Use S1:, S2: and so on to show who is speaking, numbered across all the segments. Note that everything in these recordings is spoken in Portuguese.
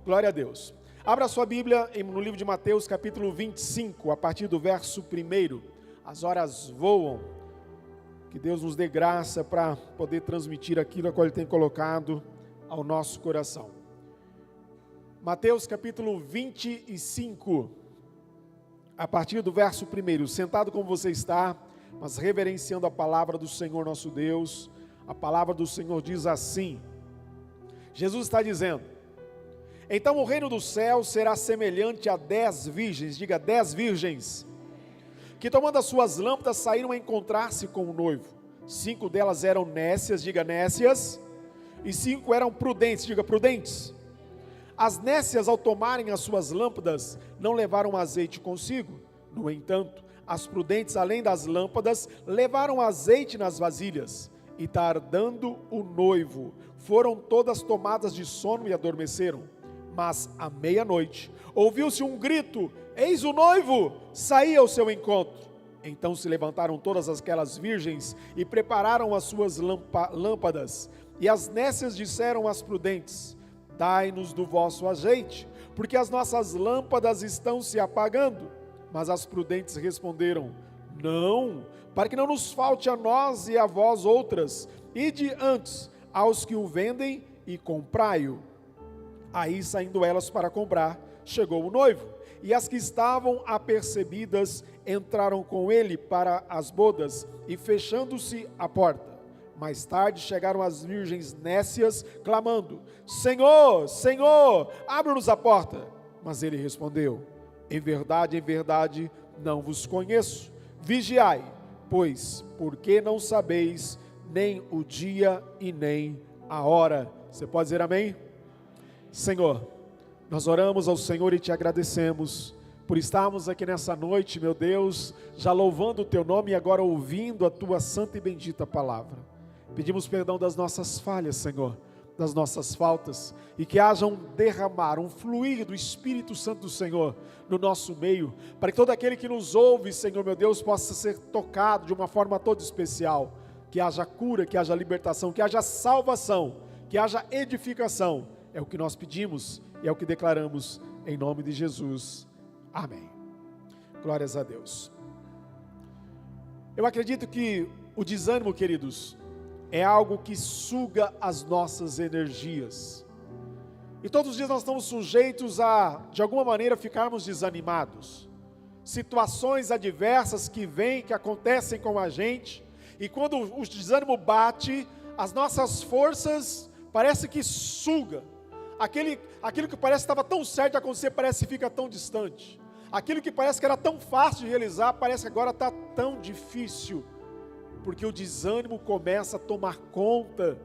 S1: Glória a Deus. Abra sua Bíblia no livro de Mateus, capítulo 25, a partir do verso 1. As horas voam. Que Deus nos dê graça para poder transmitir aquilo a qual Ele tem colocado ao nosso coração. Mateus, capítulo 25, a partir do verso 1. Sentado como você está, mas reverenciando a palavra do Senhor nosso Deus. A palavra do Senhor diz assim. Jesus está dizendo: então o reino do céu será semelhante a 10 virgens, diga 10 virgens, que tomando as suas lâmpadas saíram a encontrar-se com o noivo. 5 delas eram nécias, diga nécias, e 5 eram prudentes, diga prudentes. As nécias, ao tomarem as suas lâmpadas, não levaram azeite consigo. No entanto, as prudentes, além das lâmpadas, levaram azeite nas vasilhas. E tardando o noivo, foram todas tomadas de sono e adormeceram. Mas à meia-noite, ouviu-se um grito: eis o noivo, saía ao seu encontro. Então se levantaram todas aquelas virgens e prepararam as suas lâmpadas. E as nécias disseram às prudentes: dai-nos do vosso azeite, porque as nossas lâmpadas estão se apagando. Mas as prudentes responderam: não, para que não nos falte a nós e a vós outras, ide antes aos que o vendem e comprai-o. Aí, saindo elas para comprar, chegou o noivo, e as que estavam apercebidas entraram com ele para as bodas, e fechando-se a porta. Mais tarde chegaram as virgens nécias, clamando: Senhor, Senhor, abre-nos a porta. Mas ele respondeu: em verdade, não vos conheço. Vigiai, pois, porque não sabeis nem o dia e nem a hora. Você pode dizer amém? Senhor, nós oramos ao Senhor e te agradecemos por estarmos aqui nessa noite, meu Deus, já louvando o teu nome e agora ouvindo a tua santa e bendita palavra. Pedimos perdão das nossas falhas, Senhor, das nossas faltas, e que haja um derramar, um fluir do Espírito Santo do Senhor no nosso meio, para que todo aquele que nos ouve, Senhor meu Deus, possa ser tocado de uma forma toda especial, que haja cura, que haja libertação, que haja salvação, que haja edificação. É o que nós pedimos e é o que declaramos em nome de Jesus. Amém. Glórias a Deus. Eu acredito que o desânimo, queridos, é algo que suga as nossas energias. E todos os dias nós estamos sujeitos a, de alguma maneira, ficarmos desanimados. Situações adversas que vêm, que acontecem com a gente, e quando o desânimo bate, as nossas forças parece que suga. Aquilo que parece que estava tão certo de acontecer, parece que fica tão distante. Aquilo que parece que era tão fácil de realizar, parece que agora está tão difícil. Porque o desânimo começa a tomar conta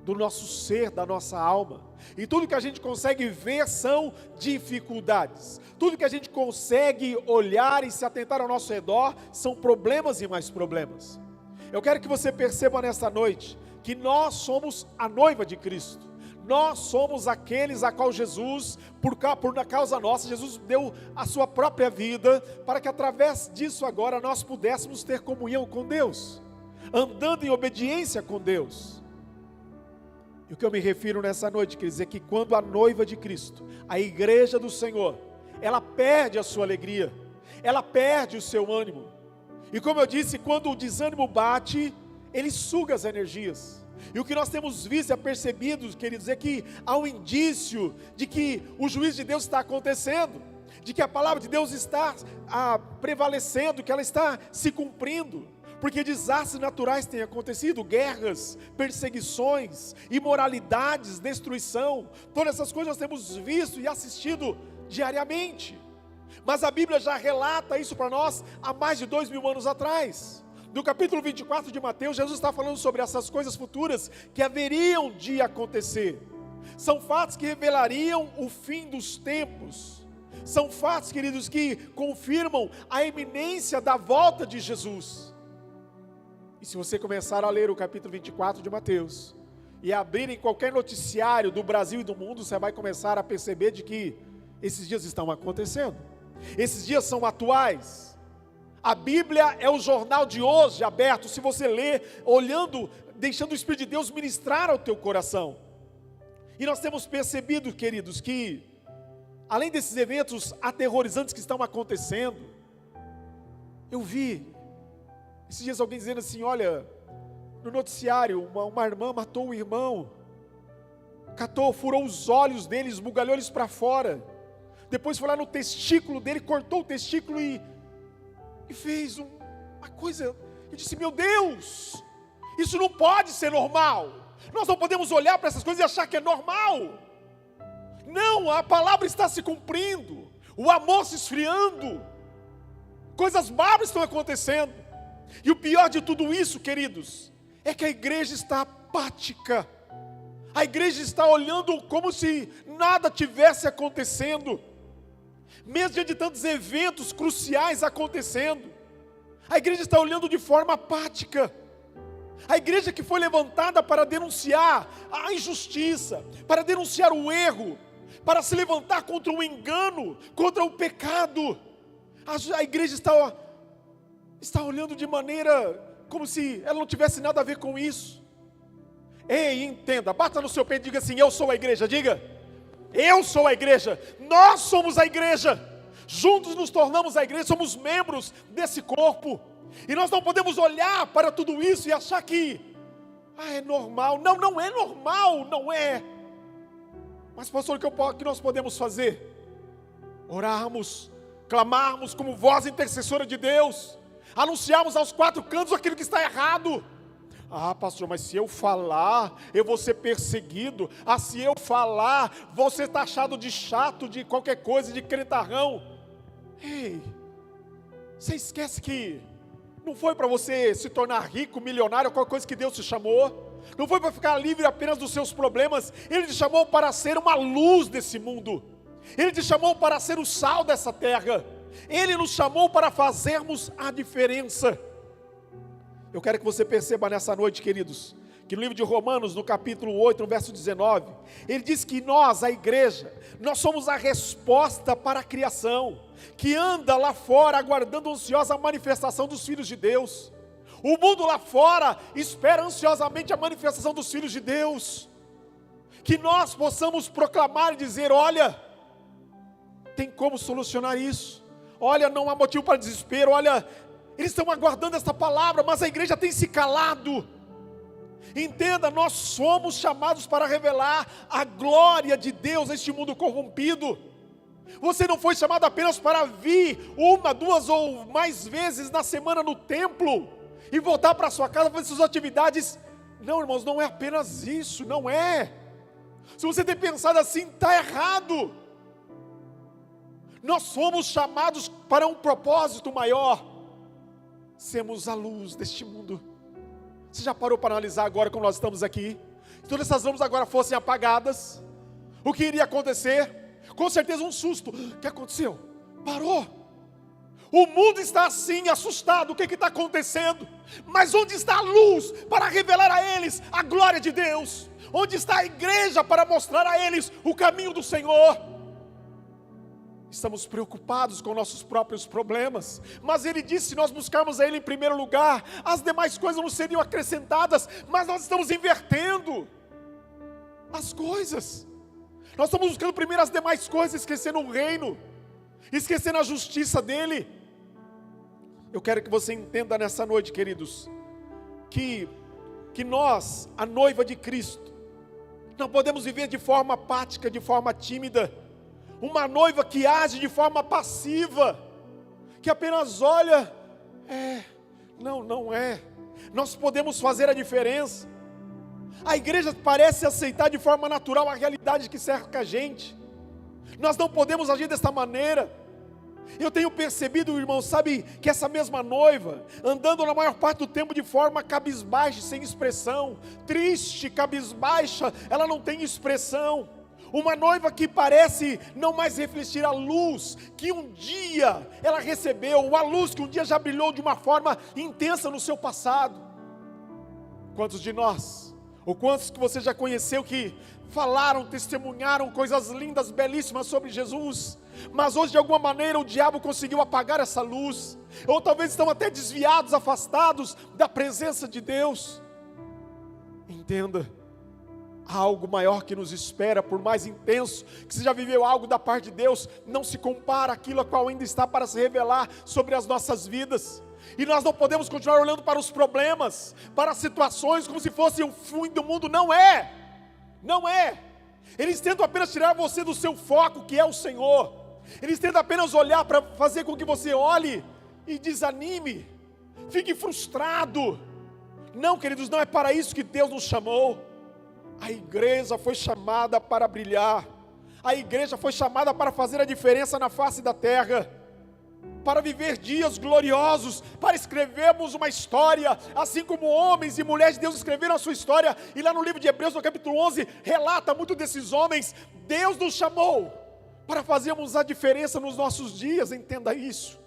S1: do nosso ser, da nossa alma. E tudo que a gente consegue ver são dificuldades. Tudo que a gente consegue olhar e se atentar ao nosso redor são problemas e mais problemas. Eu quero que você perceba nesta noite que nós somos a noiva de Cristo. Nós somos aqueles a qual Jesus, por causa nossa, Jesus deu a sua própria vida, para que através disso agora nós pudéssemos ter comunhão com Deus, andando em obediência com Deus. E o que eu me refiro nessa noite, quer dizer que quando a noiva de Cristo, a igreja do Senhor, ela perde a sua alegria, ela perde o seu ânimo, e como eu disse, quando o desânimo bate, ele suga as energias. E o que nós temos visto e percebido, queridos, é que há um indício de que o juízo de Deus está acontecendo, de que a palavra de Deus está prevalecendo, que ela está se cumprindo, porque desastres naturais têm acontecido, guerras, perseguições, imoralidades, destruição, todas essas coisas nós temos visto e assistido diariamente, mas a Bíblia já relata isso para nós há mais de 2000 anos atrás. No capítulo 24 de Mateus, Jesus está falando sobre essas coisas futuras que haveriam de acontecer. São fatos que revelariam o fim dos tempos. São fatos, queridos, que confirmam a iminência da volta de Jesus. E se você começar a ler o capítulo 24 de Mateus, e abrir em qualquer noticiário do Brasil e do mundo, você vai começar a perceber de que esses dias estão acontecendo. Esses dias são atuais. A Bíblia é o jornal de hoje aberto, se você ler, olhando, deixando o Espírito de Deus ministrar ao teu coração. E nós temos percebido, queridos, que além desses eventos aterrorizantes que estão acontecendo, eu vi esses dias alguém dizendo assim, olha, no noticiário, uma irmã matou um irmão, furou os olhos dele, esbugalhou eles para fora, depois foi lá no testículo dele, cortou o testículo e fez uma coisa. Eu disse, meu Deus, isso não pode ser normal. Nós não podemos olhar para essas coisas e achar que é normal. Não, a palavra está se cumprindo, o amor se esfriando, coisas bárbaras estão acontecendo. E o pior de tudo isso, queridos, é que a igreja está apática. A igreja está olhando como se nada tivesse acontecendo. Mesmo diante de tantos eventos cruciais acontecendo, a igreja está olhando de forma apática. A igreja que foi levantada para denunciar a injustiça, para denunciar o erro, para se levantar contra o engano, contra o pecado. A igreja está olhando de maneira como se ela não tivesse nada a ver com isso. Ei, entenda, bata no seu peito e diga assim, eu sou a igreja, diga. Eu sou a igreja, nós somos a igreja. Juntos nos tornamos a igreja, somos membros desse corpo. E nós não podemos olhar para tudo isso e achar que é normal. Não, não é normal, não é. Mas pastor, o que nós podemos fazer? Orarmos, clamarmos como voz intercessora de Deus, anunciarmos aos quatro cantos aquilo que está errado. Pastor, mas se eu falar, eu vou ser perseguido. Se eu falar, vou ser taxado de chato, de qualquer coisa, de cretarrão. Ei, você esquece que não foi para você se tornar rico, milionário, qualquer coisa que Deus te chamou. Não foi para ficar livre apenas dos seus problemas. Ele te chamou para ser uma luz desse mundo. Ele te chamou para ser o sal dessa terra. Ele nos chamou para fazermos a diferença. Eu quero que você perceba nessa noite, queridos, que no livro de Romanos, no capítulo 8, no verso 19, ele diz que nós, a igreja, nós somos a resposta para a criação, que anda lá fora aguardando ansiosa a manifestação dos filhos de Deus. O mundo lá fora espera ansiosamente a manifestação dos filhos de Deus. Que nós possamos proclamar e dizer, olha, tem como solucionar isso. Olha, não há motivo para desespero. Olha, eles estão aguardando esta palavra, mas a igreja tem se calado. Entenda, nós somos chamados para revelar a glória de Deus a este mundo corrompido. Você não foi chamado apenas para vir uma, duas ou mais vezes na semana no templo e voltar para sua casa fazer suas atividades. Não, irmãos, não é apenas isso, não é. Se você tem pensado assim, está errado. Nós fomos chamados para um propósito maior. Sermos a luz deste mundo. Você já parou para analisar agora como nós estamos aqui? Se todas essas luzes agora fossem apagadas, o que iria acontecer? Com certeza um susto. O que aconteceu? Parou. O mundo está assim, assustado. O que está acontecendo? Mas onde está a luz para revelar a eles a glória de Deus? Onde está a igreja para mostrar a eles o caminho do Senhor? Estamos preocupados com nossos próprios problemas, mas Ele disse, se nós buscarmos a Ele em primeiro lugar, as demais coisas não seriam acrescentadas, mas nós estamos invertendo as coisas. Nós estamos buscando primeiro as demais coisas, esquecendo o reino, esquecendo a justiça dEle. Eu quero que você entenda nessa noite, queridos, que nós, a noiva de Cristo, não podemos viver de forma apática, de forma tímida. Uma noiva que age de forma passiva, que apenas olha, não é. Nós podemos fazer a diferença. A igreja parece aceitar de forma natural a realidade que cerca a gente. Nós não podemos agir desta maneira. Eu tenho percebido, irmão, sabe, que essa mesma noiva, andando na maior parte do tempo de forma cabisbaixa, sem expressão, triste, cabisbaixa, ela não tem expressão. Uma noiva que parece não mais refletir a luz que um dia ela recebeu, a luz que um dia já brilhou de uma forma intensa no seu passado. Quantos de nós, ou quantos que você já conheceu que falaram, testemunharam coisas lindas, belíssimas sobre Jesus, mas hoje de alguma maneira o diabo conseguiu apagar essa luz, ou talvez estão até desviados, afastados da presença de Deus. Entenda, Há algo maior que nos espera, por mais intenso que você já viveu algo da parte de Deus, não se compara àquilo a qual ainda está para se revelar sobre as nossas vidas. E nós não podemos continuar olhando para os problemas, para as situações, como se fosse o fim do mundo. Não é, não é. Eles tentam apenas tirar você do seu foco, que é o Senhor. Eles tentam apenas olhar para fazer com que você olhe e desanime, fique frustrado. Não, queridos, não é para isso que Deus nos chamou. A igreja foi chamada para brilhar. A igreja foi chamada para fazer a diferença na face da terra, para viver dias gloriosos, para escrevermos uma história, assim como homens e mulheres de Deus escreveram a sua história. E lá no livro de Hebreus, no capítulo 11, relata muito desses homens. Deus nos chamou para fazermos a diferença nos nossos dias, entenda isso.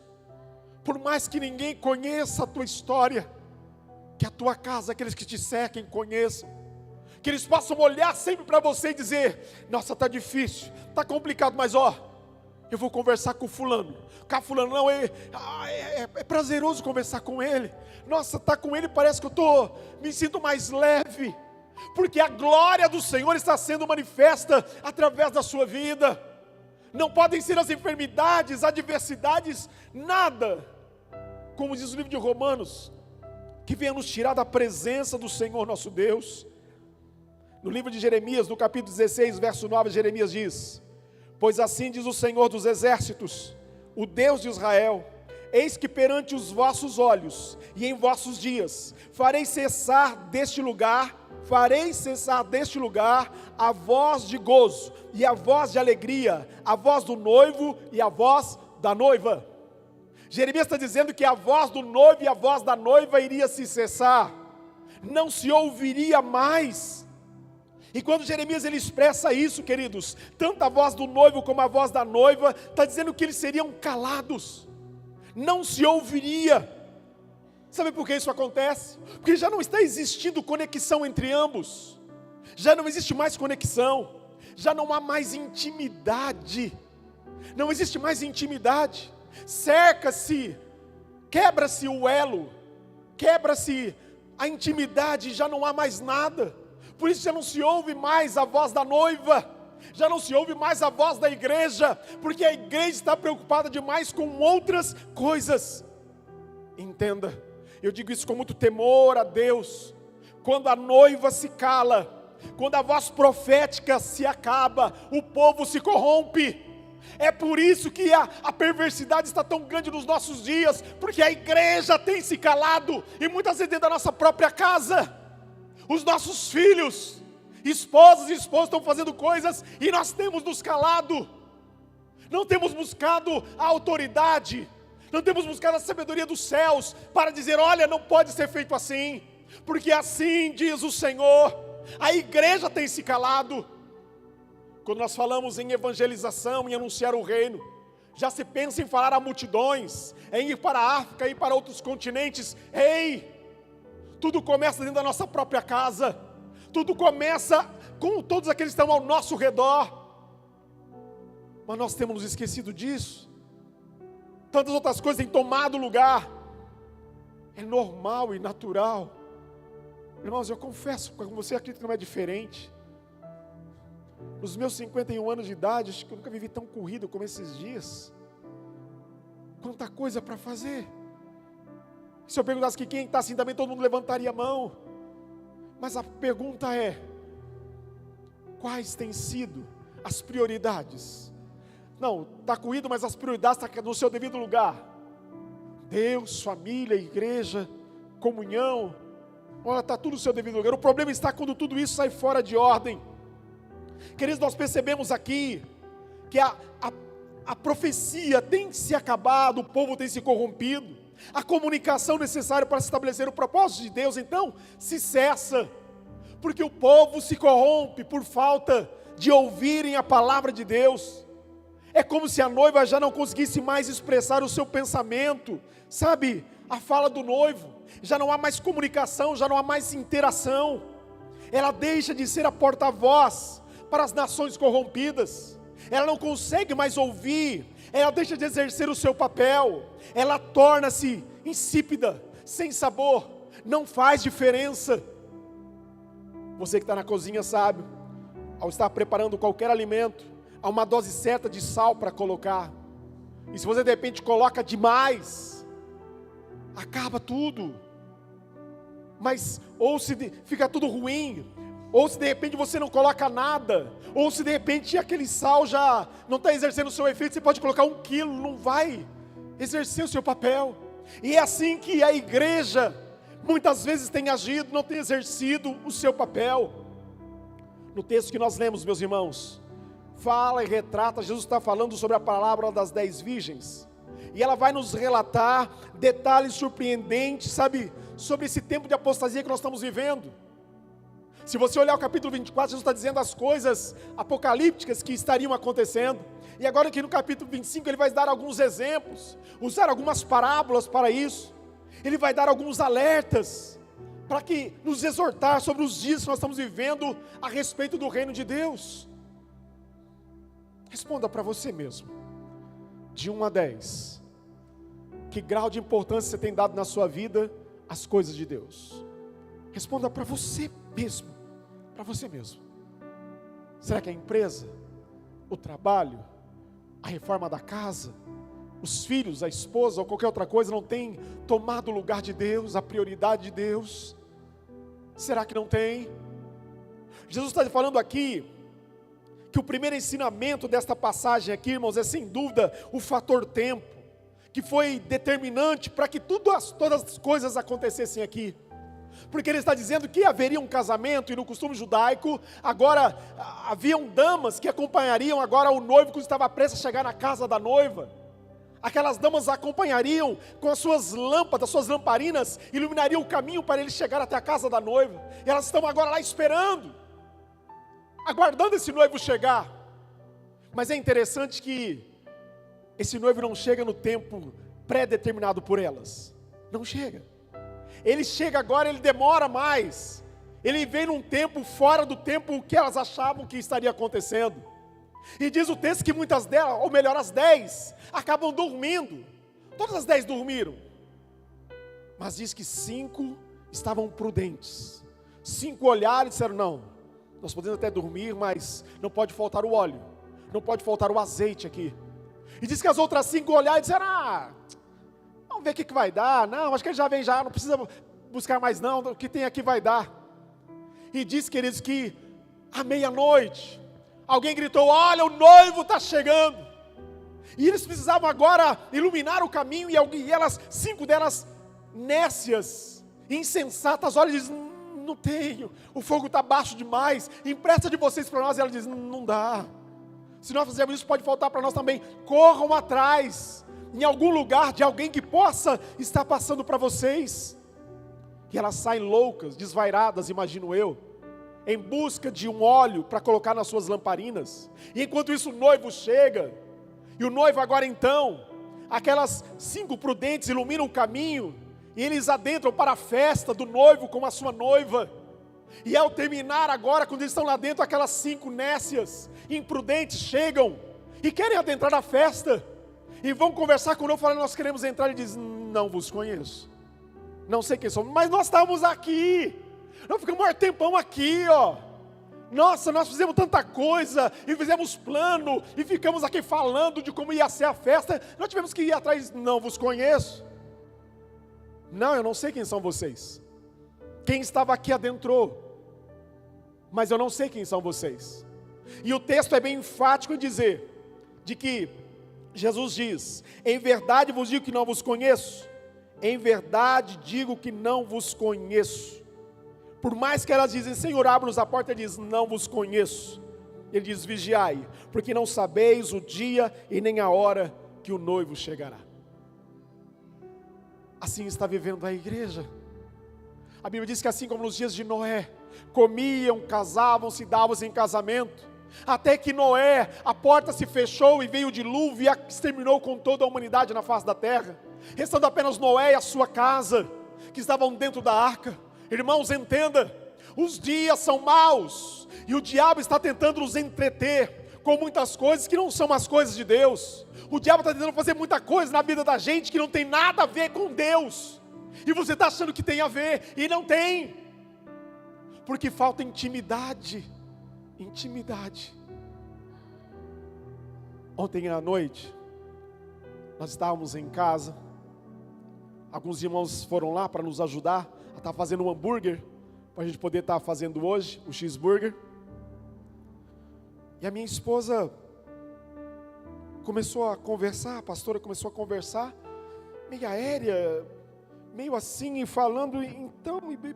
S1: Por mais que ninguém conheça a tua história, que a tua casa, aqueles que te cercam, conheçam. Que eles possam olhar sempre para você e dizer: nossa, está difícil, está complicado, mas eu vou conversar com fulano. Com a fulano, não, é prazeroso conversar com ele. Nossa, está com ele, parece que me sinto mais leve. Porque a glória do Senhor está sendo manifesta através da sua vida. Não podem ser as enfermidades, adversidades, nada, como diz o livro de Romanos, que venha nos tirar da presença do Senhor nosso Deus. No livro de Jeremias, no capítulo 16, verso 9, Jeremias diz: pois assim diz o Senhor dos exércitos, o Deus de Israel: eis que perante os vossos olhos e em vossos dias farei cessar deste lugar a voz de gozo e a voz de alegria, a voz do noivo e a voz da noiva. Jeremias está dizendo que a voz do noivo e a voz da noiva iria se cessar, não se ouviria mais. E quando Jeremias ele expressa isso, queridos, tanto a voz do noivo como a voz da noiva, está dizendo que eles seriam calados, não se ouviria. Sabe por que isso acontece? Porque já não está existindo conexão entre ambos, já não existe mais conexão, já não há mais intimidade, não existe mais intimidade, cerca-se, quebra-se o elo, quebra-se a intimidade, já não há mais nada. Por isso já não se ouve mais a voz da noiva, já não se ouve mais a voz da igreja, porque a igreja está preocupada demais com outras coisas. Entenda, eu digo isso com muito temor a Deus. Quando a noiva se cala, quando a voz profética se acaba, o povo se corrompe. É por isso que a perversidade está tão grande nos nossos dias, porque a igreja tem se calado, e muitas vezes dentro da nossa própria casa. Os nossos filhos, esposas e esposos estão fazendo coisas e nós temos nos calado. Não temos buscado a autoridade, não temos buscado a sabedoria dos céus para dizer: olha, não pode ser feito assim, porque assim diz o Senhor. A igreja tem se calado. Quando nós falamos em evangelização, em anunciar o reino, já se pensa em falar a multidões, em ir para a África, ir para outros continentes. Ei! Tudo começa dentro da nossa própria casa. Tudo começa com todos aqueles que estão ao nosso redor. Mas nós temos nos esquecido disso. Tantas outras coisas têm tomado lugar. É normal e natural. Irmãos, eu confesso com você, acredito que não é diferente. Nos meus 51 anos de idade, acho que eu nunca vivi tão corrido como esses dias. Quanta coisa para fazer. Se eu perguntasse que quem está assim também, todo mundo levantaria a mão. Mas a pergunta é: quais têm sido as prioridades? Não, está corrido, mas as prioridades estão no seu devido lugar. Deus, família, igreja, comunhão. Olha, está tudo no seu devido lugar. O problema está quando tudo isso sai fora de ordem. Queridos, nós percebemos aqui que a profecia tem se acabado, o povo tem se corrompido. A comunicação necessária para estabelecer o propósito de Deus, então, se cessa, porque o povo se corrompe por falta de ouvirem a palavra de Deus. É como se a noiva já não conseguisse mais expressar o seu pensamento, sabe, a fala do noivo, já não há mais comunicação, já não há mais interação, ela deixa de ser a porta-voz para as nações corrompidas, ela não consegue mais ouvir, ela deixa de exercer o seu papel, ela torna-se insípida, sem sabor, não faz diferença. Você que está na cozinha sabe, ao estar preparando qualquer alimento, há uma dose certa de sal para colocar. E se você de repente coloca demais, acaba tudo. Mas ou se fica tudo ruim, ou se de repente você não coloca nada, ou se de repente aquele sal já não está exercendo o seu efeito, você pode colocar 1 quilo, não vai exercer o seu papel. E é assim que a igreja muitas vezes tem agido, não tem exercido o seu papel. No texto que nós lemos, meus irmãos, fala e retrata, Jesus está falando sobre a palavra das 10 virgens, e ela vai nos relatar detalhes surpreendentes, sabe, sobre esse tempo de apostasia que nós estamos vivendo. Se você olhar o capítulo 24, Jesus está dizendo as coisas apocalípticas que estariam acontecendo, e agora aqui no capítulo 25 ele vai dar alguns exemplos, usar algumas parábolas para isso. Ele vai dar alguns alertas, para que nos exortar sobre os dias que nós estamos vivendo, a respeito do reino de Deus. Responda para você mesmo, de 1 a 10, que grau de importância você tem dado na sua vida às coisas de Deus? Responda para você mesmo, para você mesmo. Será que a empresa, o trabalho, a reforma da casa, os filhos, a esposa ou qualquer outra coisa não tem tomado o lugar de Deus, a prioridade de Deus? Será que não tem? Jesus está falando aqui que o primeiro ensinamento desta passagem aqui, irmãos, é sem dúvida o fator tempo, que foi determinante para que todas as coisas acontecessem aqui. Porque ele está dizendo que haveria um casamento, e no costume judaico, agora haviam damas que acompanhariam agora o noivo quando estava prestes a chegar na casa da noiva. Aquelas damas acompanhariam com as suas lâmpadas, suas lamparinas, iluminariam o caminho para ele chegar até a casa da noiva. E elas estão agora lá esperando, aguardando esse noivo chegar. Mas é interessante que esse noivo não chega no tempo pré-determinado por elas. Não chega. Ele chega agora, ele demora mais. Ele vem num tempo fora do tempo que elas achavam que estaria acontecendo. E diz o texto que muitas delas, ou melhor, as 10, acabam dormindo. Todas as 10 dormiram. Mas diz que 5 estavam prudentes. 5 olharam e disseram: não, nós podemos até dormir, mas não pode faltar o óleo, não pode faltar o azeite aqui. E diz que as outras 5 olharam e disseram: vamos ver o que vai dar. Não, acho que ele já vem já, não precisa buscar mais não, o que tem aqui vai dar. E diz, queridos, que à meia-noite alguém gritou: olha, o noivo está chegando. E eles precisavam agora iluminar o caminho, e elas, 5 delas, nécias, insensatas, olha e dizem: não tenho, o fogo está baixo demais, empresta de vocês para nós. E ela diz: não dá, se nós fizermos isso pode faltar para nós também. Corram atrás, em algum lugar de alguém que possa estar passando para vocês. E elas saem loucas, desvairadas, imagino eu, em busca de um óleo para colocar nas suas lamparinas. E enquanto isso o noivo chega, e o noivo agora então, aquelas 5 prudentes iluminam o caminho, e eles adentram para a festa do noivo com a sua noiva. E ao terminar agora, quando eles estão lá dentro, aquelas 5 nécias, imprudentes, chegam e querem adentrar a festa, e vão conversar com o noivo, falando: nós queremos entrar. Ele diz: não vos conheço, não sei quem somos, mas nós estávamos aqui, nós ficamos um tempão aqui, ó. Nossa, nós fizemos tanta coisa, e fizemos plano, e ficamos aqui falando de como ia ser a festa, nós tivemos que ir atrás. Não vos conheço. Não, eu não sei quem são vocês. Quem estava aqui adentrou, mas eu não sei quem são vocês. E o texto é bem enfático em dizer, de que Jesus diz: em verdade vos digo que não vos conheço. Em verdade digo que não vos conheço. Por mais que elas dizem: Senhor, abre-nos a porta, ele diz: não vos conheço. Ele diz: vigiai, porque não sabeis o dia e nem a hora que o noivo chegará. Assim está vivendo a igreja. A Bíblia diz que assim como nos dias de Noé, comiam, casavam-se, davam-se em casamento, até que Noé, a porta se fechou e veio o dilúvio e exterminou com toda a humanidade na face da terra, restando apenas Noé e a sua casa, que estavam dentro da arca. Irmãos, entenda, os dias são maus, e o diabo está tentando nos entreter com muitas coisas que não são as coisas de Deus. O diabo está tentando fazer muita coisa na vida da gente que não tem nada a ver com Deus, e você está achando que tem a ver, e não tem. Porque falta intimidade. Intimidade. Ontem à noite, nós estávamos em casa. Alguns irmãos foram lá para nos ajudar a estar fazendo um hambúrguer, para a gente poder estar fazendo hoje o cheeseburger. E a minha esposa começou a conversar, a pastora começou a conversar, meio aérea, meio assim, e falando, então, eu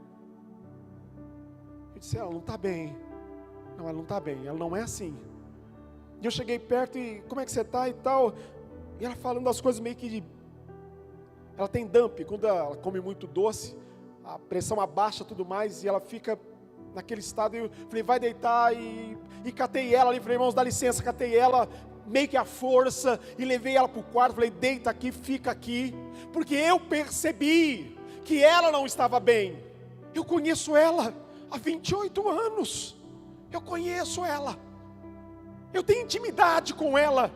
S1: disse, ela não está bem. Não, ela não está bem, ela não é assim. E eu cheguei perto e, como é que você está e tal, e ela falando as coisas meio que, ela tem dump, quando ela come muito doce, a pressão abaixa e tudo mais, e ela fica naquele estado. Eu falei, vai deitar, e catei ela ali, falei, irmãos, dá licença, catei ela, meio que à força, e levei ela para o quarto, falei, deita aqui, fica aqui, porque eu percebi que ela não estava bem. Eu conheço ela há 28 anos, eu conheço ela, eu tenho intimidade com ela,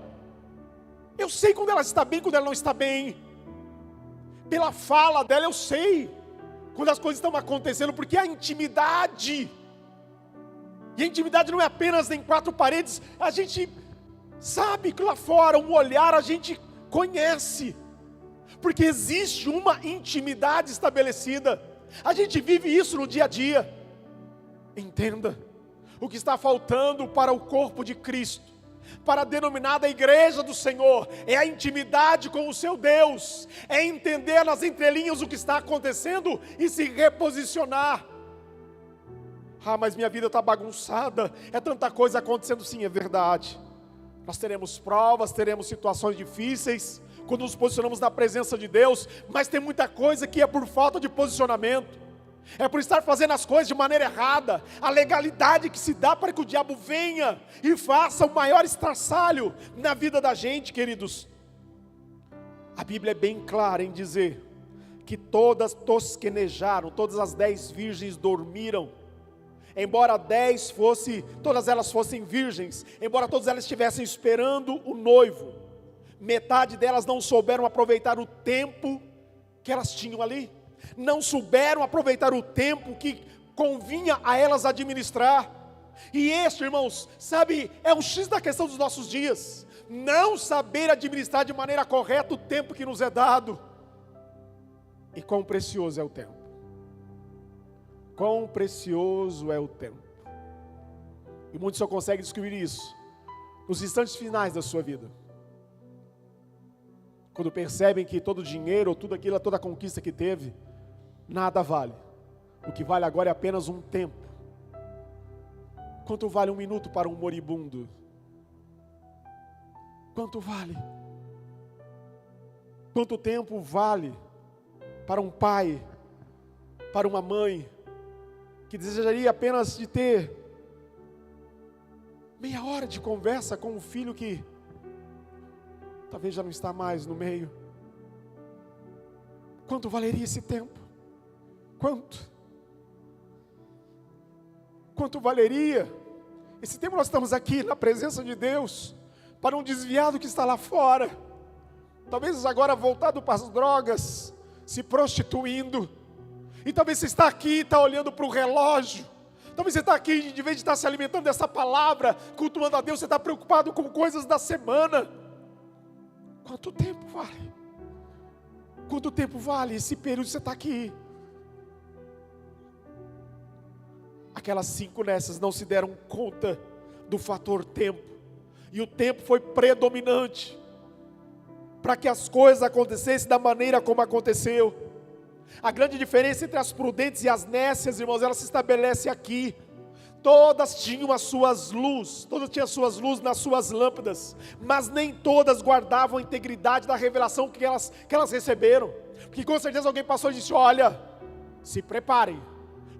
S1: eu sei quando ela está bem, quando ela não está bem, pela fala dela eu sei quando as coisas estão acontecendo, porque a intimidade, e a intimidade não é apenas em quatro paredes, a gente sabe que lá fora, um olhar a gente conhece, porque existe uma intimidade estabelecida, a gente vive isso no dia a dia. Entenda, o que está faltando para o corpo de Cristo, para a denominada igreja do Senhor, é a intimidade com o seu Deus, é entender nas entrelinhas o que está acontecendo e se reposicionar. Ah, mas minha vida está bagunçada, é tanta coisa acontecendo. Sim, é verdade, nós teremos provas, teremos situações difíceis, quando nos posicionamos na presença de Deus, mas tem muita coisa que é por falta de posicionamento, é por estar fazendo as coisas de maneira errada, a legalidade que se dá para que o diabo venha e faça o maior estraçalho na vida da gente, queridos. A Bíblia é bem clara em dizer que todas tosquenejaram, todas as 10 virgens dormiram, embora todas elas fossem virgens, embora todas elas estivessem esperando o noivo, metade delas não souberam aproveitar o tempo que elas tinham ali, não souberam aproveitar o tempo que convinha a elas administrar. E este, irmãos, sabe, é um X da questão dos nossos dias, não saber administrar de maneira correta o tempo que nos é dado. E quão precioso é o tempo, quão precioso é o tempo, e muitos só conseguem descobrir isso nos instantes finais da sua vida, quando percebem que todo o dinheiro, ou tudo aquilo, toda a conquista que teve, nada vale. O que vale agora é apenas um tempo. Quanto vale um minuto para um moribundo? Quanto vale? Quanto tempo vale para um pai, para uma mãe, que desejaria apenas de ter meia hora de conversa com um filho que talvez já não está mais no meio? Quanto valeria esse tempo? Quanto valeria esse tempo? Nós estamos aqui na presença de Deus para um desviado que está lá fora, talvez agora voltado para as drogas, se prostituindo, e talvez você está aqui, está olhando para o relógio, talvez você está aqui, de vez de estar se alimentando dessa palavra, cultuando a Deus, você está preocupado com coisas da semana. Quanto tempo vale? Quanto tempo vale esse período que você está aqui? Aquelas 5 nessas não se deram conta do fator tempo, e o tempo foi predominante para que as coisas acontecessem da maneira como aconteceu. A grande diferença entre as prudentes e as nécias, irmãos, ela se estabelece aqui. Todas tinham as suas luzes, todas tinham as suas luzes nas suas lâmpadas, mas nem todas guardavam a integridade da revelação que elas receberam, porque com certeza alguém passou e disse, olha, se preparem,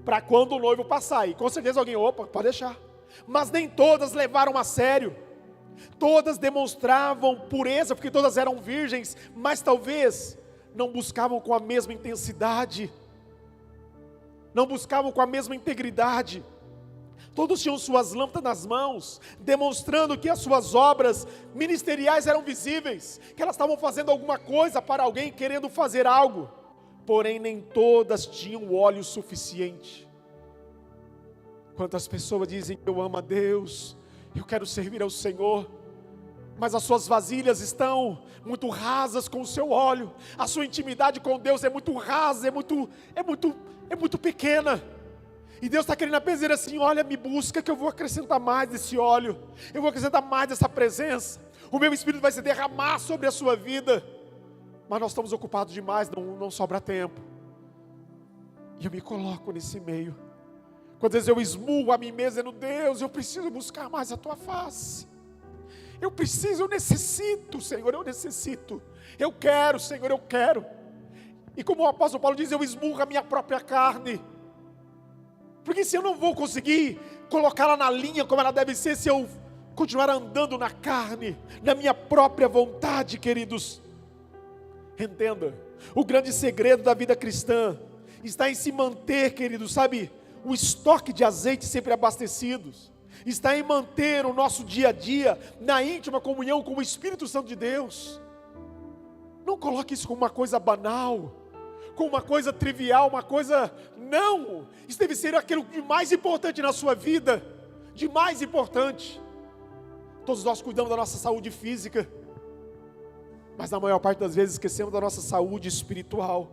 S1: para quando o noivo passar, e com certeza alguém, opa, pode deixar, mas nem todas levaram a sério, todas demonstravam pureza, porque todas eram virgens, mas talvez não buscavam com a mesma intensidade, não buscavam com a mesma integridade. Todos tinham suas lâmpadas nas mãos, demonstrando que as suas obras ministeriais eram visíveis, que elas estavam fazendo alguma coisa para alguém, querendo fazer algo. Porém nem todas tinham óleo suficiente. Quantas pessoas dizem: eu amo a Deus, eu quero servir ao Senhor, mas as suas vasilhas estão muito rasas com o seu óleo, a sua intimidade com Deus é muito rasa, é muito pequena, e Deus está querendo apenas dizer assim: olha, me busca que eu vou acrescentar mais desse óleo, eu vou acrescentar mais dessa presença, o meu Espírito vai se derramar sobre a sua vida, mas nós estamos ocupados demais, não sobra tempo, e eu me coloco nesse meio. Quantas vezes eu esmurro a mim mesmo dizendo: Deus, eu preciso buscar mais a Tua face. Eu necessito, Senhor, eu necessito. Eu quero, Senhor, eu quero. E como o apóstolo Paulo diz, eu esmurro a minha própria carne. Porque se eu não vou conseguir colocá-la na linha como ela deve ser, se eu continuar andando na carne, na minha própria vontade, queridos. Entenda, o grande segredo da vida cristã está em se manter, queridos, sabe, o estoque de azeite sempre abastecidos, está em manter o nosso dia a dia na íntima comunhão com o Espírito Santo de Deus. Não coloque isso como uma coisa banal, como uma coisa trivial, uma coisa, não, isso deve ser aquilo de mais importante na sua vida, de mais importante. Todos nós cuidamos da nossa saúde física, mas na maior parte das vezes esquecemos da nossa saúde espiritual.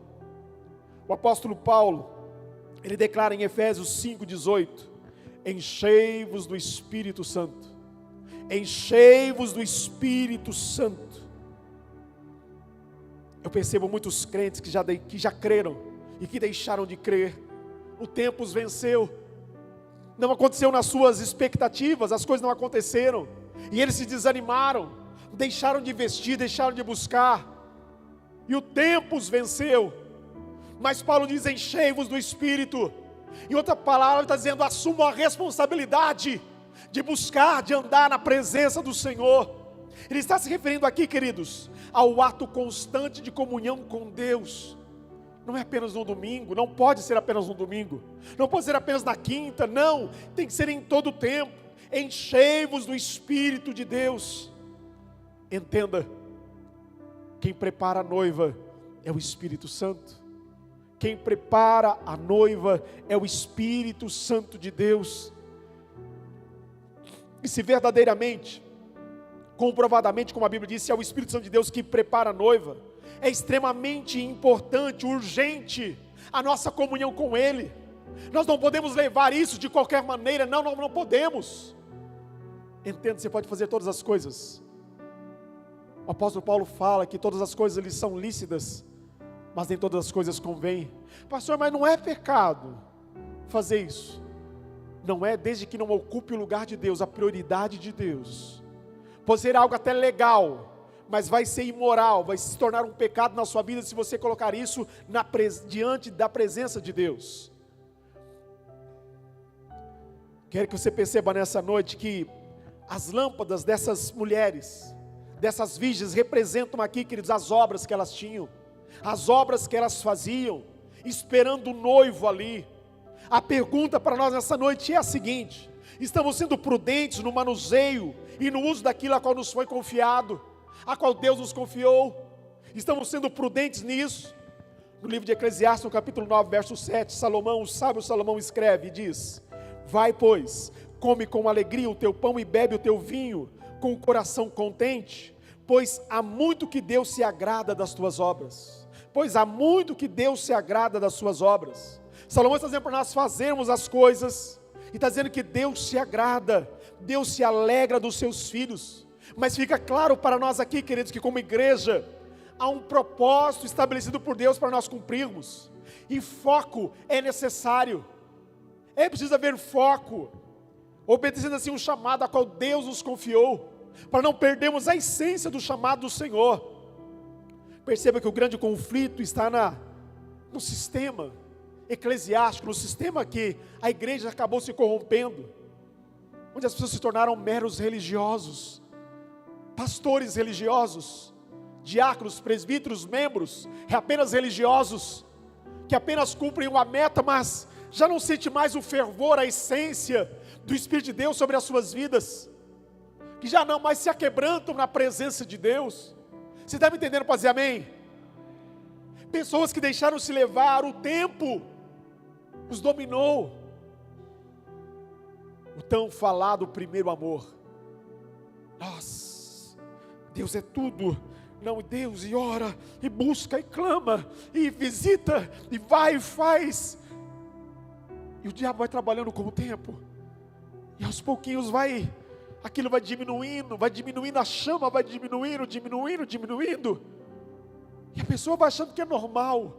S1: O apóstolo Paulo, ele declara em Efésios 5,18: enchei-vos do Espírito Santo, enchei-vos do Espírito Santo. Eu percebo muitos crentes que já creram e que deixaram de crer. O tempo os venceu, não aconteceu nas suas expectativas, as coisas não aconteceram, e eles se desanimaram, deixaram de investir, deixaram de buscar, e o tempo os venceu. Mas Paulo diz: enchei-vos do Espírito. Em outra palavra, ele está dizendo: assumam a responsabilidade de buscar, de andar na presença do Senhor. Ele está se referindo aqui, queridos, ao ato constante de comunhão com Deus. Não é apenas no domingo, não pode ser apenas no domingo, não pode ser apenas na quinta, não, tem que ser em todo o tempo. Enchei-vos do Espírito de Deus. Entenda, quem prepara a noiva é o Espírito Santo. Quem prepara a noiva é o Espírito Santo de Deus. E se verdadeiramente, comprovadamente, como a Bíblia diz, é o Espírito Santo de Deus que prepara a noiva, é extremamente importante, urgente, a nossa comunhão com Ele. Nós não podemos levar isso de qualquer maneira, não podemos. Entenda, você pode fazer todas as coisas. O apóstolo Paulo fala que todas as coisas lhes são lícitas, mas nem todas as coisas convêm. Pastor, mas não é pecado fazer isso? Não é, desde que não ocupe o lugar de Deus, a prioridade de Deus. Pode ser algo até legal, mas vai ser imoral, vai se tornar um pecado na sua vida se você colocar isso diante da presença de Deus. Quero que você perceba nessa noite que as lâmpadas dessas mulheres, dessas virgens, representam aqui, queridos, as obras que elas tinham, as obras que elas faziam, esperando o noivo ali. A pergunta para nós nessa noite é a seguinte: estamos sendo prudentes no manuseio e no uso daquilo a qual nos foi confiado, a qual Deus nos confiou? Estamos sendo prudentes nisso? No livro de Eclesiastes, no capítulo 9, verso 7, Salomão, o sábio Salomão escreve e diz: vai, pois, come com alegria o teu pão e bebe o teu vinho com o coração contente, pois há muito que Deus se agrada das tuas obras. Pois há muito que Deus se agrada das suas obras. Salomão está dizendo para nós fazermos as coisas, e está dizendo que Deus se agrada, Deus se alegra dos seus filhos. Mas fica claro para nós aqui, queridos, que como igreja, há um propósito estabelecido por Deus para nós cumprirmos, e foco é necessário, é preciso haver foco, obedecendo assim um chamado a qual Deus nos confiou, para não perdermos a essência do chamado do Senhor. Perceba que o grande conflito está no sistema eclesiástico, no sistema que a igreja acabou se corrompendo, onde as pessoas se tornaram meros religiosos, pastores religiosos, diáconos, presbíteros, membros, apenas religiosos, que apenas cumprem uma meta, mas já não sente mais o fervor, a essência do Espírito de Deus sobre as suas vidas, que já não mais se aquebrantam na presença de Deus. Você está me entendendo para dizer amém? Pessoas que deixaram se levar, o tempo os dominou. o tão falado primeiro amor. Nossa, Deus é tudo. Não, Deus, e ora, e busca, e clama, e visita, e vai e faz. E o diabo vai trabalhando com o tempo. E aos pouquinhos aquilo vai diminuindo a chama, vai diminuindo. E a pessoa vai achando que é normal.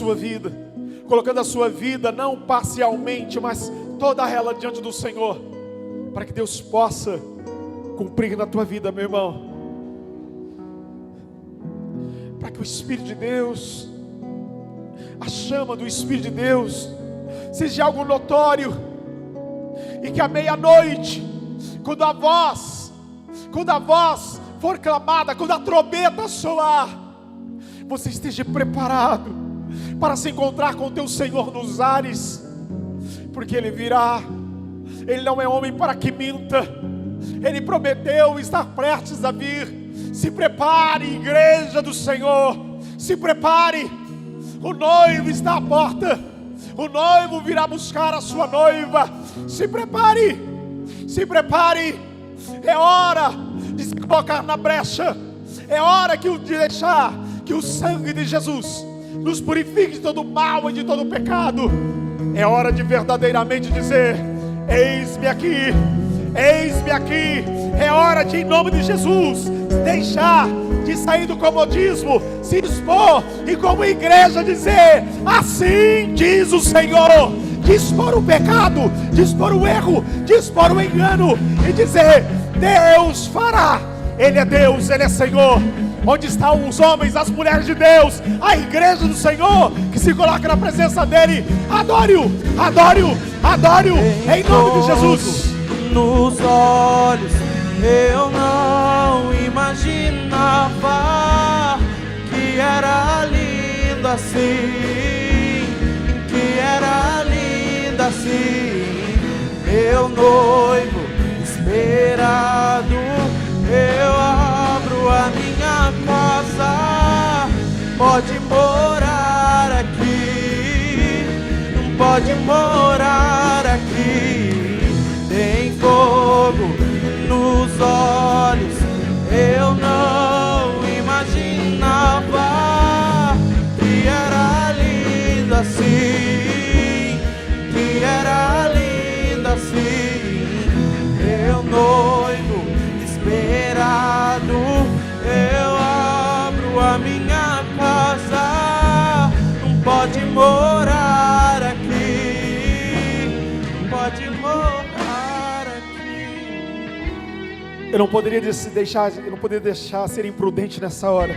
S1: sua vida, colocando a sua vida não parcialmente, mas toda ela diante do Senhor, para que Deus possa cumprir na tua vida, meu irmão. Para que o Espírito de Deus, a chama do Espírito de Deus, seja algo notório, e que à meia-noite, quando a voz for clamada, quando a trombeta soar, você esteja preparado para se encontrar com o teu Senhor nos ares, porque Ele virá. Ele não é homem para que minta, Ele prometeu estar prestes a vir. Se prepare, igreja do Senhor, se prepare, o noivo está à porta, o noivo virá buscar a sua noiva. Se prepare, é hora de se colocar na brecha, é hora de deixar que o sangue de Jesus nos purifique de todo mal e de todo pecado. É hora de verdadeiramente dizer: eis-me aqui, eis-me aqui. É hora de, em nome de Jesus, deixar de sair do comodismo, se expor e como igreja dizer: assim diz o Senhor. Dispor o pecado, dispor o erro, dispor o engano e dizer: Deus fará. Ele é Deus, Ele é Senhor. Onde estão os homens, as mulheres de Deus, a igreja do Senhor, que se coloca na presença dEle? Adore-o, adore-o, adore-o, em nome de Jesus.
S2: Nos olhos eu não imaginava que era lindo assim, que era linda assim. Meu noivo esperado, eu abro a minha casa. Pode morar aqui, pode morar aqui. Tem fogo nos olhos, eu não imaginava que era lindo assim, que era lindo assim. Meu noivo esperado, eu abro a minha casa. Pode morar aqui, pode morar.
S1: Eu não poderia deixar ser imprudente nessa hora.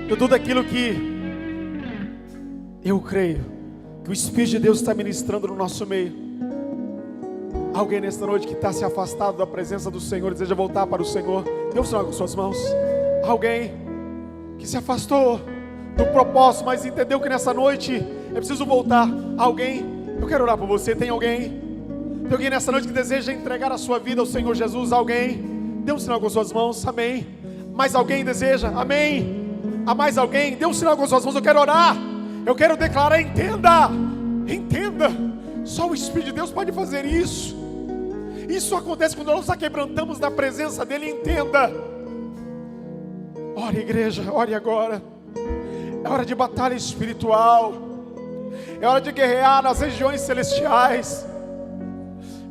S1: De tudo aquilo que eu creio que o Espírito de Deus está ministrando no nosso meio. Alguém nesta noite que está se afastado da presença do Senhor, deseja voltar para o Senhor, dê um sinal com suas mãos. Alguém que se afastou do propósito, mas entendeu que nessa noite é preciso voltar. Alguém, eu quero orar por você. Tem alguém nessa noite que deseja entregar a sua vida ao Senhor Jesus? Alguém? Dê um sinal com suas mãos, amém. Mais alguém deseja? Amém. Há mais alguém? Dê um sinal com suas mãos. Eu quero orar, eu quero declarar. Entenda, só o Espírito de Deus pode fazer isso. Isso acontece quando nós nos aquebrantamos na presença dEle. Entenda. Ore, igreja, ore agora. É hora de batalha espiritual, é hora de guerrear nas regiões celestiais.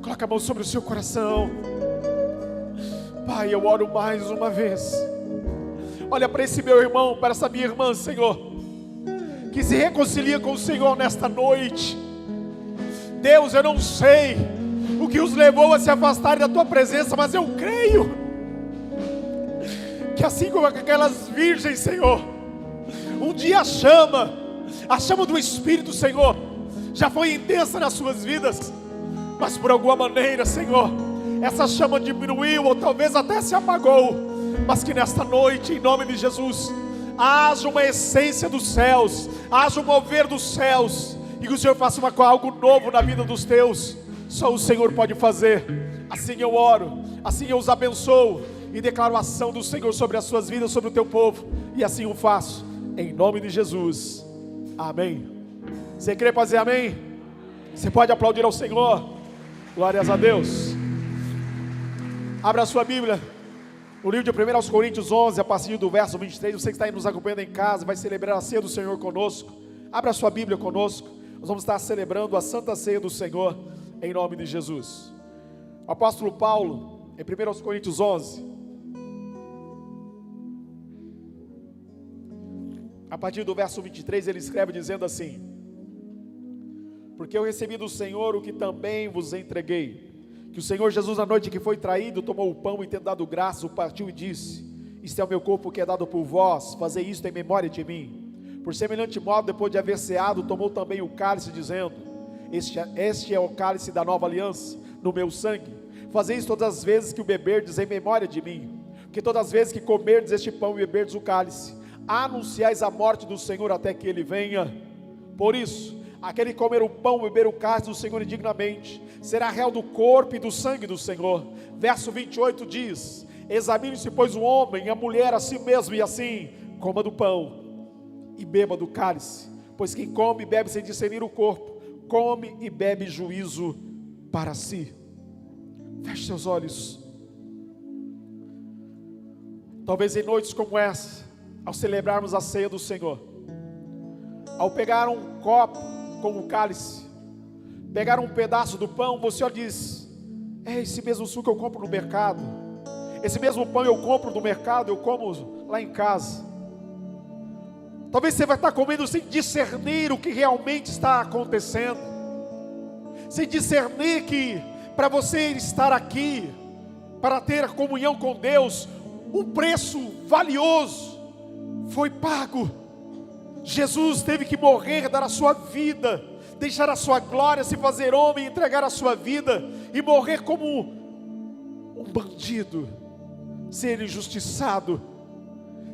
S1: Coloque a mão sobre o seu coração. Pai, eu oro mais uma vez. Olha para esse meu irmão, para essa minha irmã, Senhor, que se reconcilia com o Senhor nesta noite. Deus, eu não sei o que os levou a se afastarem da Tua presença, mas eu creio que assim como aquelas virgens, Senhor, um dia a chama do Espírito, Senhor, já foi intensa nas suas vidas, mas por alguma maneira, Senhor, essa chama diminuiu ou talvez até se apagou. Mas que nesta noite, em nome de Jesus, haja uma essência dos céus, haja um mover dos céus, e que o Senhor faça algo novo na vida dos teus. Só o Senhor pode fazer. Assim eu oro, assim eu os abençoo e declaro a ação do Senhor sobre as suas vidas, sobre o teu povo, e assim o faço, em nome de Jesus, amém. Você crê para dizer amém? Você pode aplaudir ao Senhor. Glórias a Deus. Abra a sua Bíblia no livro de 1 Coríntios 11, a partir do verso 23. Você que está aí nos acompanhando em casa, vai celebrar a ceia do Senhor conosco. Abra a sua Bíblia conosco. Nós vamos estar celebrando a Santa Ceia do Senhor, em nome de Jesus. O apóstolo Paulo, em 1 Coríntios 11, a partir do verso 23, ele escreve dizendo assim: porque eu recebi do Senhor o que também vos entreguei, que o Senhor Jesus, na noite que foi traído, tomou o pão e, tendo dado graça, o partiu e disse: isto é o meu corpo que é dado por vós, fazei isto em memória de mim. Por semelhante modo, depois de haver ceado, tomou também o cálice, dizendo: este é o cálice da nova aliança, no meu sangue. Fazei isso todas as vezes que o beberdes em memória de mim. Porque todas as vezes que comerdes este pão e beberdes o cálice, anunciais a morte do Senhor até que ele venha. Por isso, aquele que comer o pão e beber o cálice do Senhor indignamente, será réu do corpo e do sangue do Senhor. Verso 28 diz: examine-se, pois, o homem e a mulher a si mesmo, e assim coma do pão e beba do cálice. Pois quem come e bebe sem discernir o corpo, come e bebe juízo para si. Feche seus olhos. Talvez em noites como essa, ao celebrarmos a ceia do Senhor, ao pegar um copo com o cálice, pegar um pedaço do pão, você diz: é esse mesmo suco que eu compro no mercado, esse mesmo pão eu compro no mercado, eu como lá em casa. Talvez você vai estar comendo sem discernir o que realmente está acontecendo, sem discernir que para você estar aqui, para ter comunhão com Deus, um preço valioso foi pago. Jesus teve que morrer, dar a sua vida, deixar a sua glória, se fazer homem, entregar a sua vida e morrer como um bandido, ser injustiçado,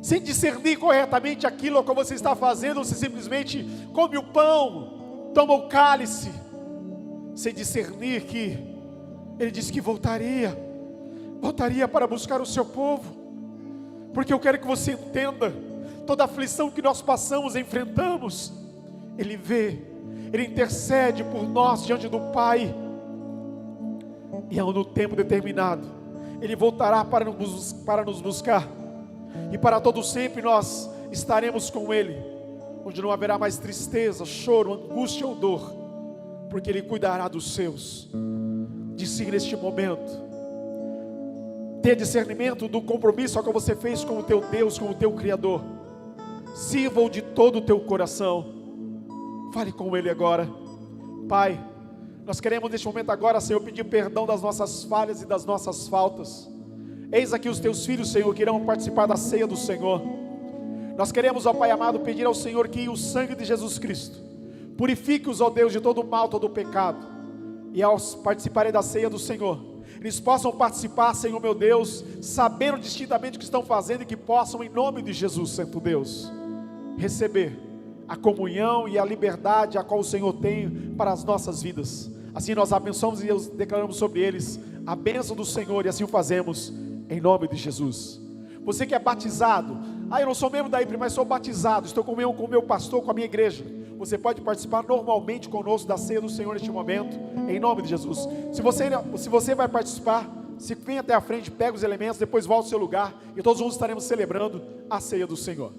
S1: sem discernir corretamente aquilo que você está fazendo. Você simplesmente come o pão, toma o cálice, sem discernir que Ele disse que voltaria para buscar o seu povo. Porque eu quero que você entenda, toda aflição que nós passamos, enfrentamos, Ele vê, Ele intercede por nós diante do Pai, e no tempo determinado, Ele voltará para nos buscar, e para todo sempre nós estaremos com Ele, onde não haverá mais tristeza, choro, angústia ou dor, porque Ele cuidará dos seus. Disse neste momento: ter discernimento do compromisso que você fez com o teu Deus, com o teu Criador. Sirva-o de todo o teu coração. Fale com Ele agora. Pai, nós queremos neste momento agora, Senhor, pedir perdão das nossas falhas e das nossas faltas. Eis aqui os teus filhos, Senhor, que irão participar da ceia do Senhor. Nós queremos, ó Pai amado, pedir ao Senhor que o sangue de Jesus Cristo purifique-os, ó Deus, de todo o mal, todo o pecado. E ao participarem da ceia do Senhor, eles possam participar, Senhor meu Deus, sabendo distintamente o que estão fazendo, e que possam, em nome de Jesus, Santo Deus, receber a comunhão e a liberdade a qual o Senhor tem para as nossas vidas. Assim nós abençoamos e declaramos sobre eles a bênção do Senhor, e assim o fazemos em nome de Jesus. Você que é batizado: eu não sou membro da IPRE, mas sou batizado, estou com o meu pastor, com a minha igreja. Você pode participar normalmente conosco da ceia do Senhor neste momento, em nome de Jesus. Se você vai participar, vem até a frente, pega os elementos, depois volta ao seu lugar, e todos juntos estaremos celebrando a ceia do Senhor.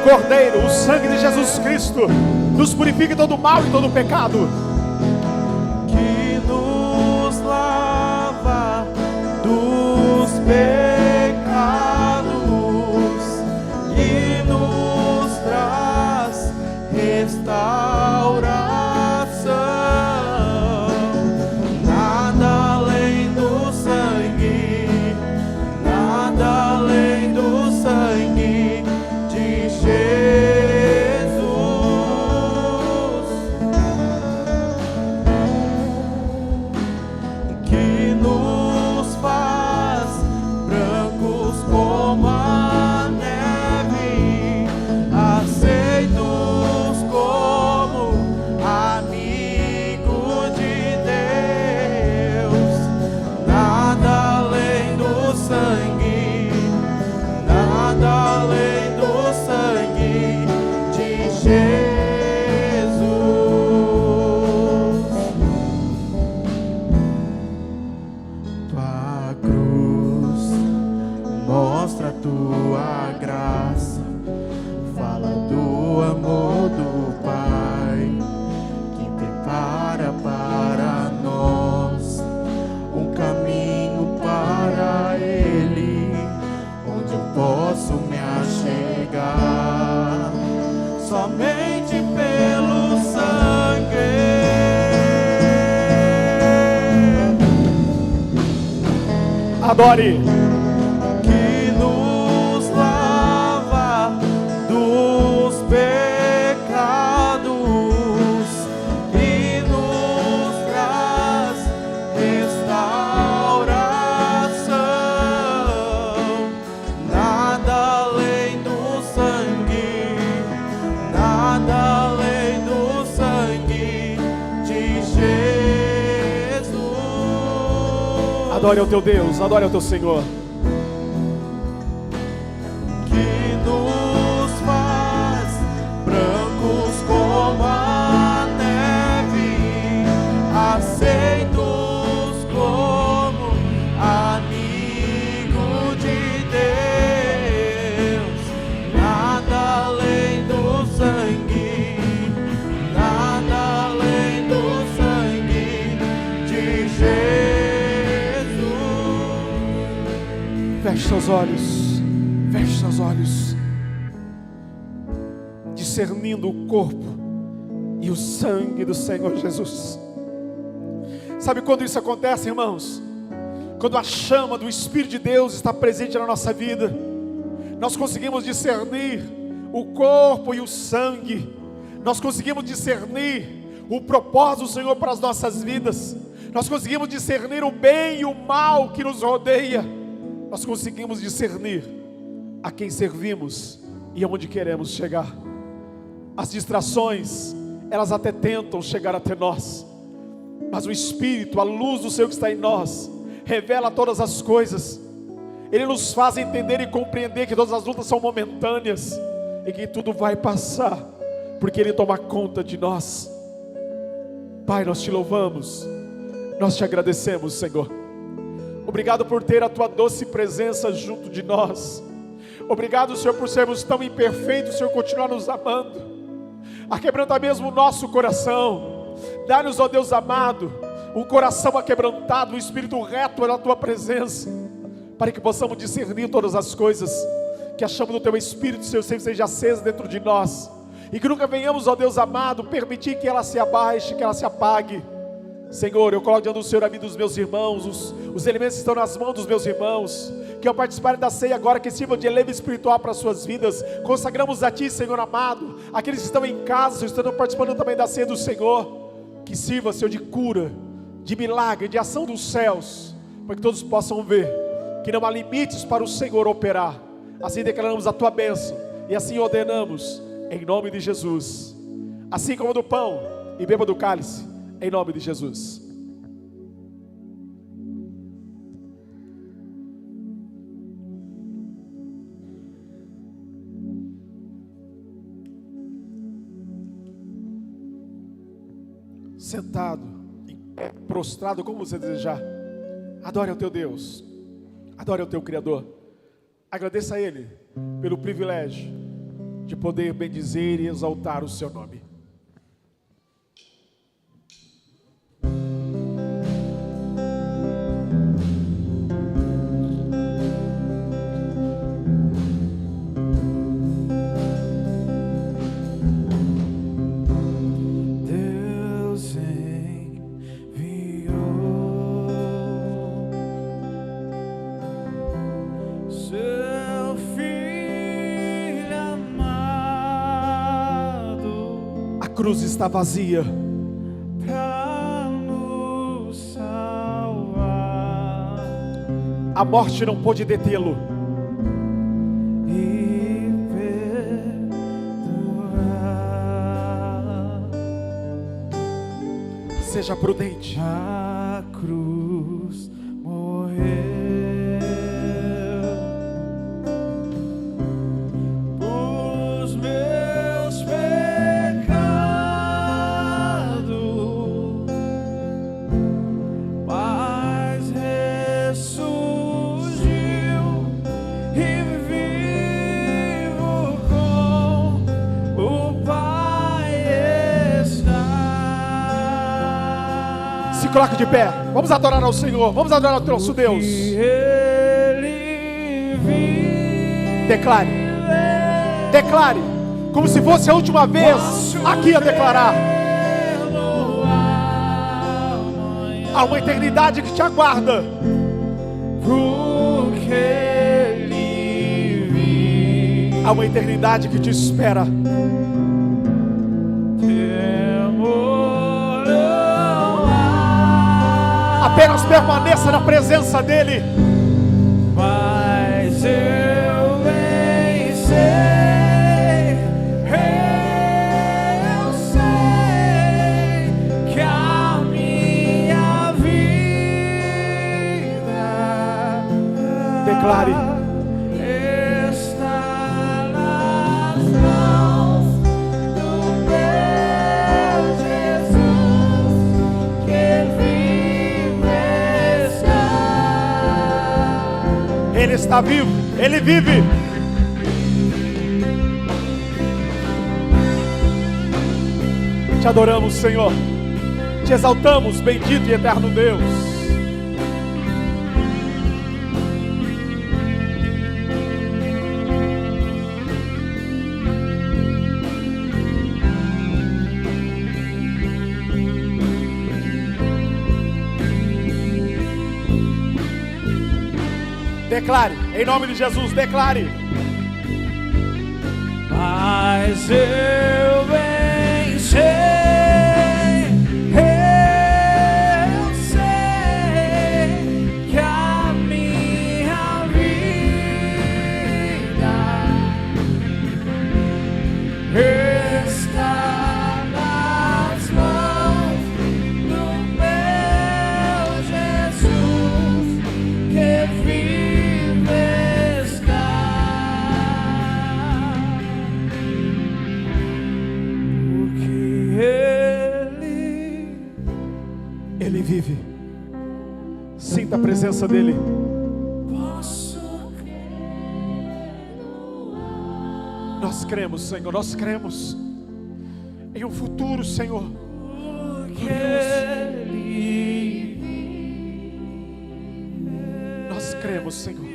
S1: Cordeiro, o sangue de Jesus Cristo nos purifica de todo mal e todo pecado,
S2: que nos lava dos pecados,
S1: Adore.
S2: que nos lava dos pecados e nos traz restauração. Nada além do sangue, nada além do sangue de Jesus.
S1: Adore ao teu Deus, adore ao teu Senhor.
S2: Que nos faz brancos como a neve, aceitos como amigo de Deus. Nada além do sangue, nada além do sangue de Jesus.
S1: Feche seus olhos, feche seus olhos, discernindo o corpo e o sangue do Senhor Jesus. Sabe quando isso acontece, irmãos? Quando a chama do Espírito de Deus está presente na nossa vida, nós conseguimos discernir o corpo e o sangue, nós conseguimos discernir o propósito do Senhor para as nossas vidas, nós conseguimos discernir o bem e o mal que nos rodeia, nós conseguimos discernir a quem servimos e aonde queremos chegar. As distrações, elas até tentam chegar até nós, mas o Espírito, a luz do Senhor que está em nós, revela todas as coisas. Ele nos faz entender e compreender que todas as lutas são momentâneas e que tudo vai passar, porque Ele toma conta de nós. Pai, nós te louvamos, nós te agradecemos, Senhor. Obrigado por ter a tua doce presença junto de nós. Obrigado, Senhor, por sermos tão imperfeitos, Senhor, continuar nos amando. Aquebranta mesmo o nosso coração. Dá-nos, ó Deus amado, um coração aquebrantado, um espírito reto na tua presença, para que possamos discernir todas as coisas, que a chama do teu Espírito, Senhor, sempre seja acesa dentro de nós, e que nunca venhamos, ó Deus amado, permitir que ela se abaixe, que ela se apague. Senhor, eu coloco diante do Senhor a vida dos meus irmãos, os elementos estão nas mãos dos meus irmãos, que ao participar da ceia agora, que sirva de elevo espiritual para as suas vidas. Consagramos a Ti, Senhor amado, aqueles que estão em casa, estão participando também da ceia do Senhor, que sirva, Senhor, de cura, de milagre, de ação dos céus, para que todos possam ver que não há limites para o Senhor operar. Assim declaramos a Tua bênção, e assim ordenamos, em nome de Jesus. Assim como do pão, e beba do cálice, em nome de Jesus. Sentado, em pé, prostrado, como você desejar, adore ao teu Deus, adore ao teu Criador, agradeça a Ele pelo privilégio de poder bendizer e exaltar o seu nome. A cruz está vazia
S2: pra nos salvar,
S1: a morte não pôde detê-lo.
S2: e perdoar.
S1: Seja prudente,
S2: A cruz morreu os meus pecados, mas ressurgiu e vivo com o Pai está.
S1: se coloque de pé, vamos adorar ao Senhor, vamos adorar ao nosso Deus.
S2: Ele vive.
S1: Declare, declare, como se fosse a última vez aqui a declarar. Há uma eternidade que te aguarda.
S2: porque Ele vive.
S1: Há uma eternidade que te espera.
S2: Temor não há,
S1: Apenas permaneça na presença dEle.
S2: mas eu bem sei, eu sei que a minha vida
S1: Declare.
S2: está nas mãos do meu Jesus, que vive está.
S1: Ele está vivo. Ele vive. Te adoramos, Senhor. Te exaltamos, bendito e eterno Deus. Declare, em nome de Jesus, declare.
S2: Mas eu bem sei, eu sei que a minha vida está nas mãos do meu Jesus, que vive está.
S1: Ele vive. Sinta a presença dEle. Nós cremos, Senhor, nós cremos em um futuro, Senhor. Nós cremos, Senhor.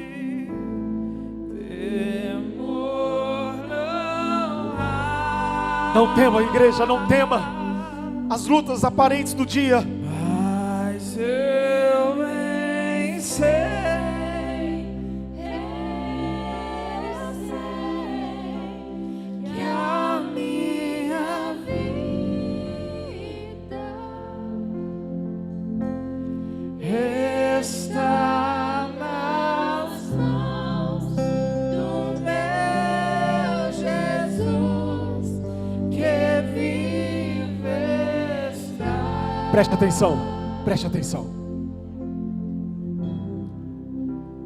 S1: Não tema, igreja, não tema as lutas aparentes do dia.
S2: Mas eu bem sei, que a minha vida está nas mãos do meu Jesus, que vive está.
S1: Preste atenção, preste atenção.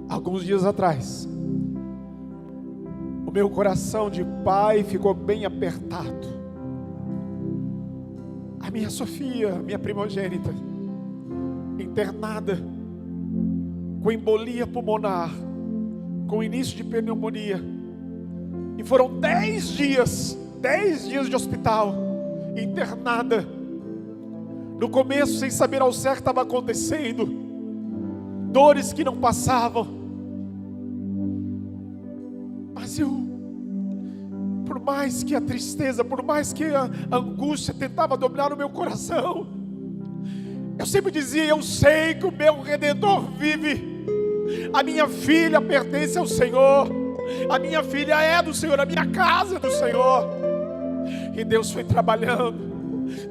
S1: Alguns dias atrás, o meu coração de pai ficou bem apertado. A minha Sofia, minha primogênita, internada com embolia pulmonar, com início de pneumonia. E foram 10 dias de hospital, internada. No começo, sem saber ao certo o que estava acontecendo, dores que não passavam. Mas por mais que a tristeza, por mais que a angústia tentava dominar o meu coração, eu sempre dizia: eu sei que o meu Redentor vive. A minha filha pertence ao Senhor. A minha filha é do Senhor, a minha casa é do Senhor. E Deus foi trabalhando.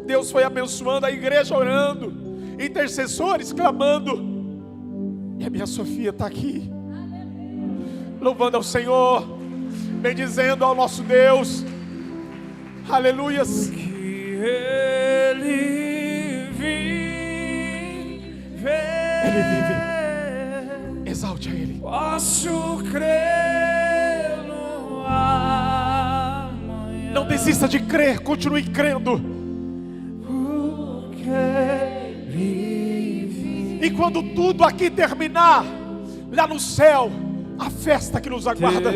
S1: Deus foi abençoando a igreja, orando, intercessores clamando. E a minha Sofia está aqui, louvando ao Senhor, bendizendo ao nosso Deus. Aleluias.
S2: Que Ele vive.
S1: Ele vive. Exalte a Ele.
S2: Posso crer no amanhã.
S1: Não desista de crer, continue crendo. E quando tudo aqui terminar, lá no céu, a festa que nos aguarda.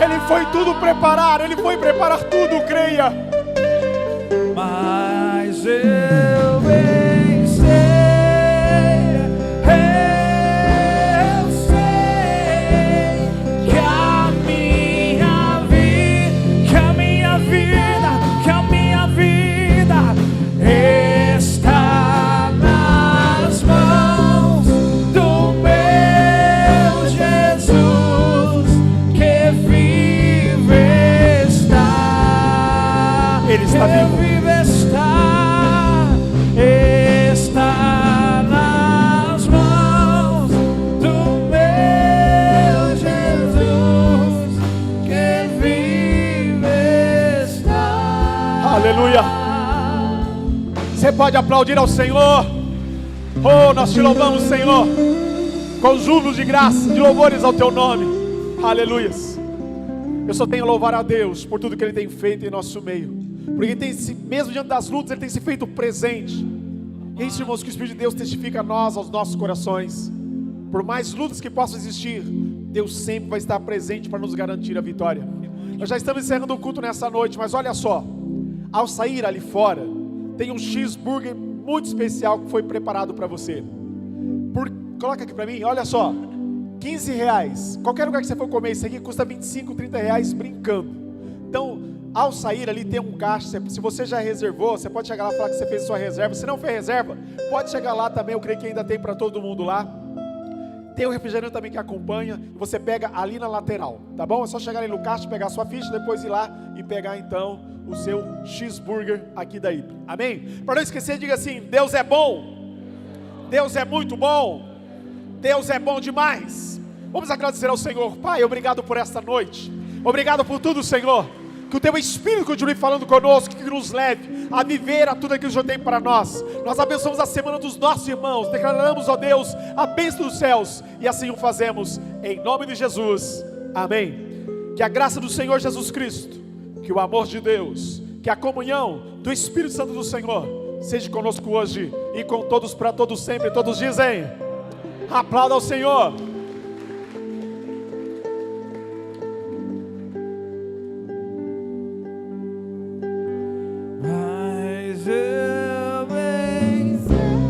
S1: Ele foi tudo preparar, Ele foi preparar tudo, creia.
S2: Mas eu bem sei, eu sei que a minha vida, que a minha vida, que a minha vida está nas mãos
S1: Ele está vivo.
S2: Está nas mãos do meu Jesus, que vive está.
S1: Aleluia. Você pode aplaudir ao Senhor. Oh, nós te louvamos, Senhor, com júbilos de graça, de louvores ao teu nome. Aleluias. Eu só tenho a louvar a Deus por tudo que Ele tem feito em nosso meio, porque Ele tem, mesmo diante das lutas, Ele tem se feito presente. E isso, irmãos, que o Espírito de Deus testifica a nós, aos nossos corações. Por mais lutas que possam existir, Deus sempre vai estar presente para nos garantir a vitória. Nós já estamos encerrando o culto nessa noite, mas olha só, ao sair ali fora, tem um cheeseburger muito especial que foi preparado para você. Coloca aqui para mim, olha só, R$15. Qualquer lugar que você for comer isso aqui custa R$25, R$30 brincando. Então, ao sair ali tem um caixa. Se você já reservou, você pode chegar lá e falar que você fez sua reserva. Se não fez reserva, pode chegar lá também. Eu creio que ainda tem para todo mundo lá. Tem o refrigerante também que acompanha. Você pega ali na lateral, tá bom? É só chegar ali no caixa, pegar a sua ficha, depois ir lá e pegar então o seu cheeseburger aqui da IP. Amém? Para não esquecer, diga assim: Deus é bom. Deus é muito bom. Deus é bom demais. Vamos agradecer ao Senhor. Pai, obrigado por esta noite. Obrigado por tudo, Senhor. Que o Teu Espírito continue falando conosco, que nos leve a viver a tudo aquilo que o Senhor tem para nós. Nós abençoamos a semana dos nossos irmãos. Declaramos, ó Deus, a bênção dos céus. E assim o fazemos, em nome de Jesus. Amém. Que a graça do Senhor Jesus Cristo, que o amor de Deus, que a comunhão do Espírito Santo do Senhor seja conosco hoje e com todos para todos sempre. Todos dizem: aplauda ao Senhor.